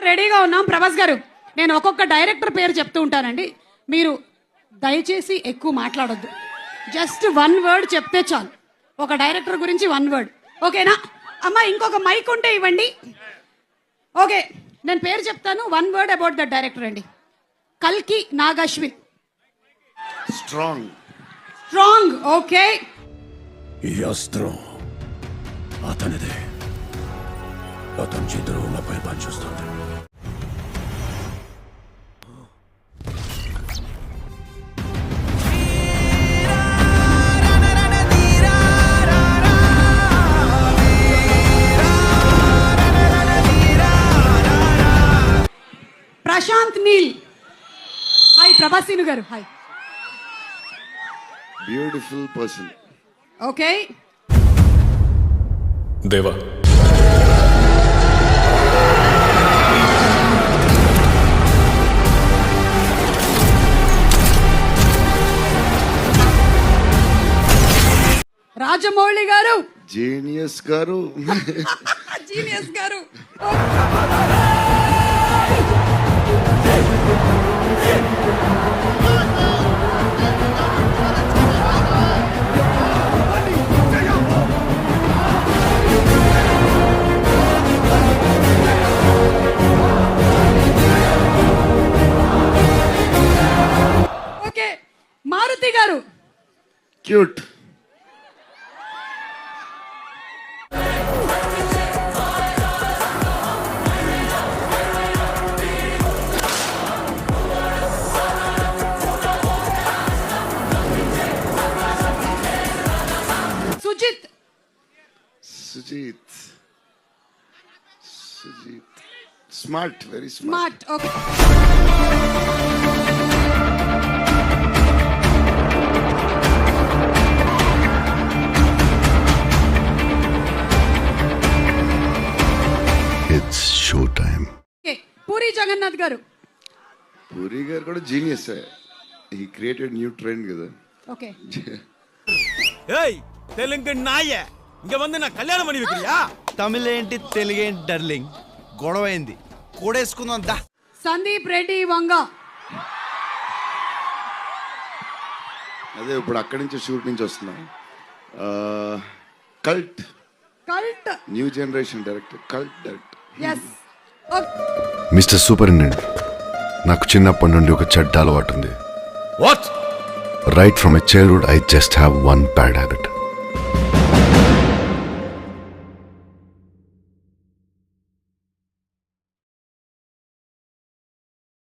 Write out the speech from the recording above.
రెడీగా ఉన్నాం. ప్రభాస్ గారు, నేను ఒక్కొక్క డైరెక్టర్ పేరు చెప్తూ ఉంటానండి, మీరు దయచేసి ఎక్కువ మాట్లాడొద్దు. జస్ట్ 1 వర్డ్ చెప్తే చాలు. ఒక డైరెక్టర్ గురించి 1 వర్డ్, ఓకేనా? అమ్మా ఇంకొక మైక్ ఉంటే ఇవ్వండి. ఓకే, నేను పేరు చెప్తాను. 1 వర్డ్ అబౌట్ ద డైరెక్టర్ అండి. కల్కి నాగశ్విన్. స్ట్రాంగ్. Strong, okay. ఈ అస్త్రం అతనిదే. అతని చేతులు నాపై పనిచేస్తుంది. ప్రశాంత్ నీల్. హాయ్ ప్రభాసీను గారు. హాయ్. Beautiful person. ఓకే. దేవా. రాజమౌళి గారు. జీనియస్ గారు. జీనియస్ గారు. ఓకే, మారుతి గారు. Cute. Sujith. Sujith. Smart, very smart. Okay. It's show time. Okay, Puri Jagannath గారు. పూరి గారు కూడా genius. He created new trend కదా. ఓకే. ஏய் தெலுங்கு நாயே இங்க வந்து நான் கல்யாணம் பண்ணி வைக்கிறியா? తమిళేంటి తెలుగేంటి డర్లింగ్, గొడవైంది కూడేసుకుందాం దా. సందీప్ రెడ్డి వంగ. అదే ఇప్పుడు అక్కడి నుంచి షూట్ నుంచి వస్తున్నాం. Cult. Cult. New generation director. Cult director. Yes. Mister superintendent, నాకు చిన్నప్పటి నుండి ఒక చెడ్డ అలవాటు ఉంది. What? Right from my childhood, I just have one bad habit.